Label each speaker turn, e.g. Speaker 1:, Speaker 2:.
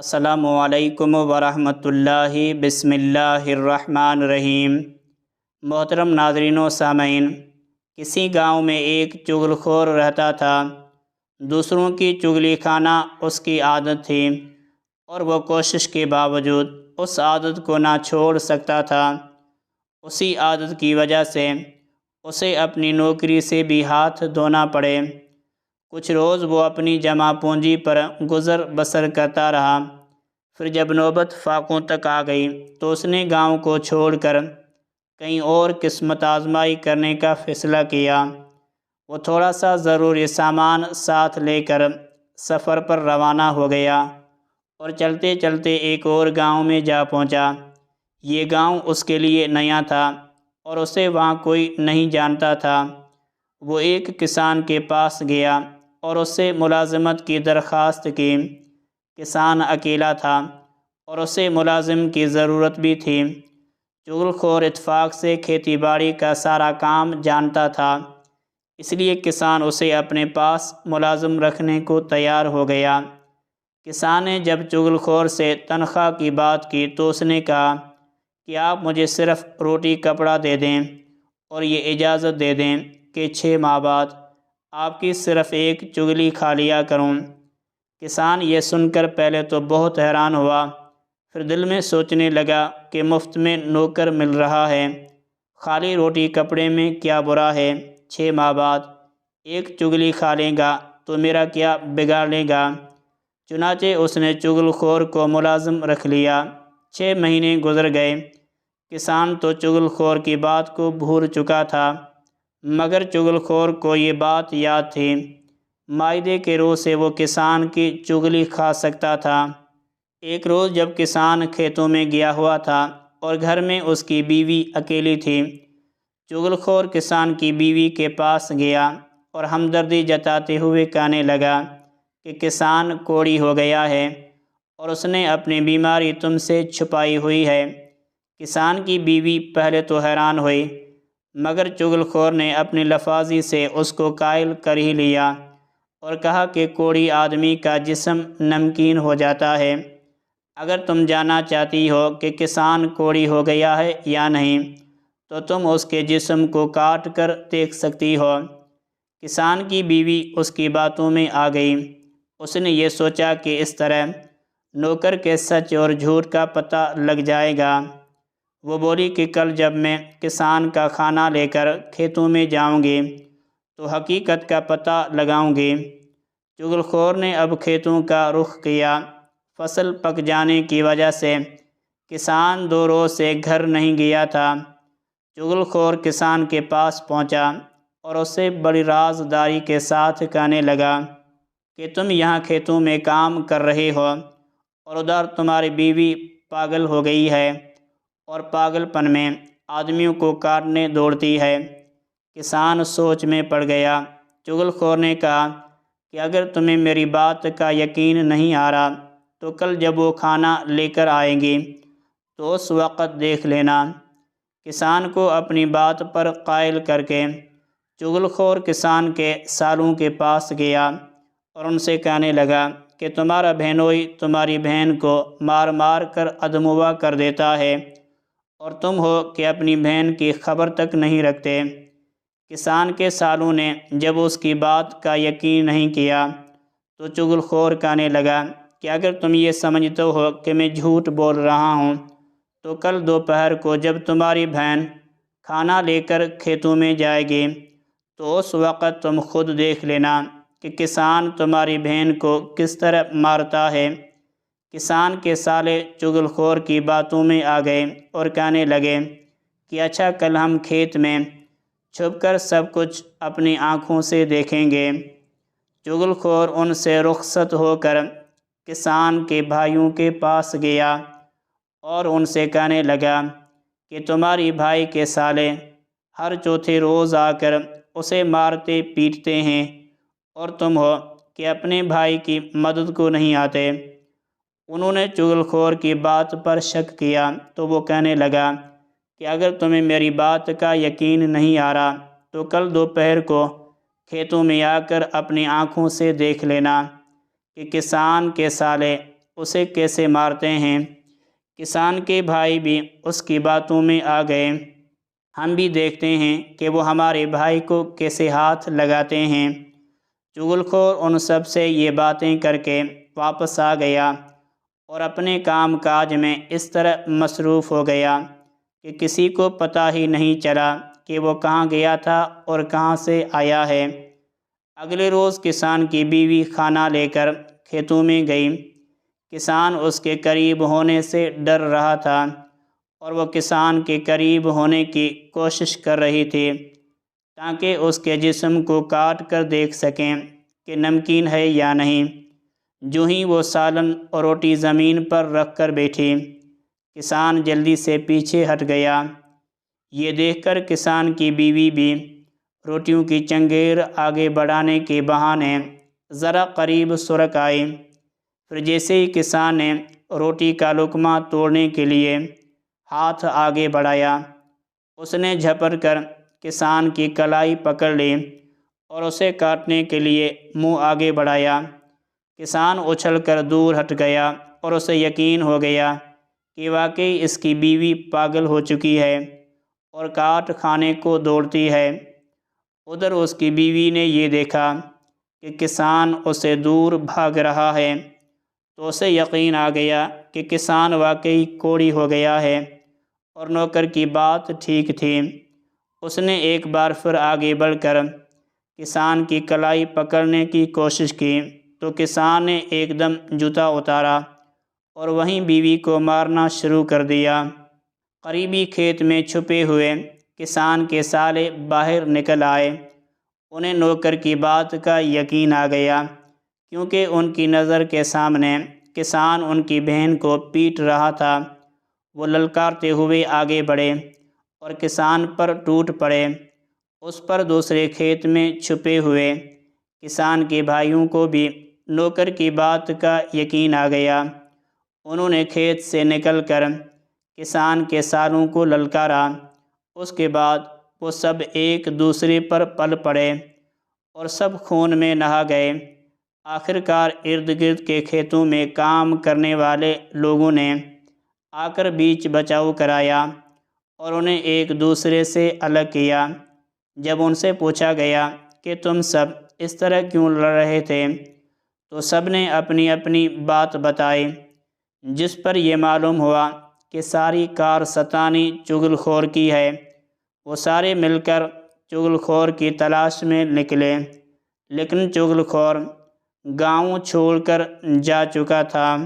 Speaker 1: السلام علیکم ورحمۃ اللہ۔ بسم اللہ الرحمن الرحیم۔ محترم ناظرین و سامعین، کسی گاؤں میں ایک چغل خور رہتا تھا۔ دوسروں کی چغلی کھانا اس کی عادت تھی اور وہ کوشش کے باوجود اس عادت کو نہ چھوڑ سکتا تھا۔ اسی عادت کی وجہ سے اسے اپنی نوکری سے بھی ہاتھ دھونا پڑے۔ کچھ روز وہ اپنی جمع پونجی پر گزر بسر کرتا رہا۔ پھر جب نوبت فاقوں تک آ گئی تو اس نے گاؤں کو چھوڑ کر کہیں اور قسمت آزمائی کرنے کا فیصلہ کیا۔ وہ تھوڑا سا ضروری سامان ساتھ لے کر سفر پر روانہ ہو گیا اور چلتے چلتے ایک اور گاؤں میں جا پہنچا۔ یہ گاؤں اس کے لیے نیا تھا اور اسے وہاں کوئی نہیں جانتا تھا۔ وہ ایک کسان کے پاس گیا اور اس سے ملازمت کی درخواست کی۔ کسان اکیلا تھا اور اسے ملازم کی ضرورت بھی تھی۔ چغل خور اتفاق سے کھیتی باڑی کا سارا کام جانتا تھا، اس لیے کسان اسے اپنے پاس ملازم رکھنے کو تیار ہو گیا۔ کسان نے جب چغل خور سے تنخواہ کی بات کی تو اس نے کہا کہ آپ مجھے صرف روٹی کپڑا دے دیں اور یہ اجازت دے دیں کہ 6 ماہ بعد آپ کی صرف ایک چغلی کھا لیا کروں۔ کسان یہ سن کر پہلے تو بہت حیران ہوا، پھر دل میں سوچنے لگا کہ مفت میں نوکر مل رہا ہے، خالی روٹی کپڑے میں کیا برا ہے۔ 6 ماہ بعد ایک چغلی کھا لے گا تو میرا کیا بگاڑ لے گا۔ چنانچہ اس نے چغل خور کو ملازم رکھ لیا۔ 6 مہینے گزر گئے۔ کسان تو چغل خور کی بات کو بھول چکا تھا، مگر چغل خور کو یہ بات یاد تھی۔ معدے کے روح سے وہ کسان کی چغلی کھا سکتا تھا۔ ایک روز جب کسان کھیتوں میں گیا ہوا تھا اور گھر میں اس کی بیوی اکیلی تھی، چغل خور کسان کی بیوی کے پاس گیا اور ہمدردی جتاتے ہوئے کہنے لگا کہ کسان کوڑی ہو گیا ہے اور اس نے اپنی بیماری تم سے چھپائی ہوئی ہے۔ کسان کی بیوی پہلے تو حیران ہوئی، مگر چغل خور نے اپنی لفاظی سے اس کو قائل کر ہی لیا اور کہا کہ کوڑی آدمی کا جسم نمکین ہو جاتا ہے۔ اگر تم جاننا چاہتی ہو کہ کسان کوڑی ہو گیا ہے یا نہیں تو تم اس کے جسم کو کاٹ کر دیکھ سکتی ہو۔ کسان کی بیوی اس کی باتوں میں آ گئی۔ اس نے یہ سوچا کہ اس طرح نوکر کے سچ اور جھوٹ کا پتہ لگ جائے گا۔ وہ بولی کہ کل جب میں کسان کا کھانا لے کر کھیتوں میں جاؤں گی تو حقیقت کا پتہ لگاؤں گی۔ چغل خور نے اب کھیتوں کا رخ کیا۔ فصل پک جانے کی وجہ سے کسان 2 روز سے گھر نہیں گیا تھا۔ چغل خور کسان کے پاس پہنچا اور اسے بڑی رازداری کے ساتھ کہنے لگا کہ تم یہاں کھیتوں میں کام کر رہے ہو اور ادھر تمہاری بیوی پاگل ہو گئی ہے اور پاگل پن میں آدمیوں کو کاٹنے دوڑتی ہے۔ کسان سوچ میں پڑ گیا۔ چغل خور نے کہا کہ اگر تمہیں میری بات کا یقین نہیں آ رہا تو کل جب وہ کھانا لے کر آئیں گی تو اس وقت دیکھ لینا۔ کسان کو اپنی بات پر قائل کر کے چغل خور کسان کے سالوں کے پاس گیا اور ان سے کہنے لگا کہ تمہارا بہنوئی تمہاری بہن کو مار مار کر ادموا کر دیتا ہے اور تم ہو کہ اپنی بہن کی خبر تک نہیں رکھتے۔ کسان کے سالوں نے جب اس کی بات کا یقین نہیں کیا تو چغل خور کہنے لگا کہ اگر تم یہ سمجھتے ہو کہ میں جھوٹ بول رہا ہوں تو کل دوپہر کو جب تمہاری بہن کھانا لے کر کھیتوں میں جائے گی تو اس وقت تم خود دیکھ لینا کہ کسان تمہاری بہن کو کس طرح مارتا ہے۔ کسان کے سالے چغل خور کی باتوں میں آ گئے اور کہنے لگے کہ اچھا، کل ہم کھیت میں چھپ کر سب کچھ اپنی آنکھوں سے دیکھیں گے۔ چغل خور ان سے رخصت ہو کر کسان کے بھائیوں کے پاس گیا اور ان سے کہنے لگا کہ تمہاری بھائی کے سالے ہر چوتھے روز آ کر اسے مارتے پیٹتے ہیں اور تم ہو کہ اپنے بھائی کی مدد کو نہیں آتے۔ انہوں نے چغل خور کی بات پر شک کیا تو وہ کہنے لگا کہ اگر تمہیں میری بات کا یقین نہیں آ رہا تو کل دوپہر کو کھیتوں میں آ کر اپنی آنکھوں سے دیکھ لینا کہ کسان کے سالے اسے کیسے مارتے ہیں۔ کسان کے بھائی بھی اس کی باتوں میں آ گئے۔ ہم بھی دیکھتے ہیں کہ وہ ہمارے بھائی کو کیسے ہاتھ لگاتے ہیں۔ چغل خور ان سب سے یہ باتیں کر کے واپس آ گیا اور اپنے کام کاج میں اس طرح مصروف ہو گیا کہ کسی کو پتہ ہی نہیں چلا کہ وہ کہاں گیا تھا اور کہاں سے آیا ہے۔ اگلے روز کسان کی بیوی کھانا لے کر کھیتوں میں گئی۔ کسان اس کے قریب ہونے سے ڈر رہا تھا اور وہ کسان کے قریب ہونے کی کوشش کر رہی تھی تاکہ اس کے جسم کو کاٹ کر دیکھ سکیں کہ نمکین ہے یا نہیں۔ جو ہی وہ سالن اور روٹی زمین پر رکھ کر بیٹھی، کسان جلدی سے پیچھے ہٹ گیا۔ یہ دیکھ کر کسان کی بیوی بھی روٹیوں کی چنگیر آگے بڑھانے کے بہانے ذرا قریب سرک آئی۔ پھر جیسے ہی کسان نے روٹی کا لقمہ توڑنے کے لیے ہاتھ آگے بڑھایا، اس نے جھپٹ کر کسان کی کلائی پکڑ لی اور اسے کاٹنے کے لیے منہ آگے بڑھایا۔ کسان اچھل کر دور ہٹ گیا اور اسے یقین ہو گیا کہ واقعی اس کی بیوی پاگل ہو چکی ہے اور کاٹ کھانے کو دوڑتی ہے۔ ادھر اس کی بیوی نے یہ دیکھا کہ کسان اسے دور بھاگ رہا ہے تو اسے یقین آ گیا کہ کسان واقعی کوڑی ہو گیا ہے اور نوکر کی بات ٹھیک تھی۔ اس نے ایک بار پھر آگے بڑھ کر کسان کی کلائی پکڑنے کی کوشش کی تو کسان نے ایک دم جوتا اتارا اور وہیں بیوی کو مارنا شروع کر دیا۔ قریبی کھیت میں چھپے ہوئے کسان کے سالے باہر نکل آئے۔ انہیں نوکر کی بات کا یقین آ گیا کیونکہ ان کی نظر کے سامنے کسان ان کی بہن کو پیٹ رہا تھا۔ وہ للکارتے ہوئے آگے بڑھے اور کسان پر ٹوٹ پڑے۔ اس پر دوسرے کھیت میں چھپے ہوئے کسان کے بھائیوں کو بھی نوکر کی بات کا یقین آ گیا۔ انہوں نے کھیت سے نکل کر کسان کے سالوں کو للکارا۔ اس کے بعد وہ سب ایک دوسرے پر پل پڑے اور سب خون میں نہا گئے۔ آخر کار ارد گرد کے کھیتوں میں کام کرنے والے لوگوں نے آ کر بیچ بچاؤ کرایا اور انہیں ایک دوسرے سے الگ کیا۔ جب ان سے پوچھا گیا کہ تم سب اس طرح کیوں لڑ رہے تھے تو سب نے اپنی اپنی بات بتائی، جس پر یہ معلوم ہوا کہ ساری کارستانی چغل خور کی ہے۔ وہ سارے مل کر چغل خور کی تلاش میں نکلے، لیکن چغل خور گاؤں چھوڑ کر جا چکا تھا۔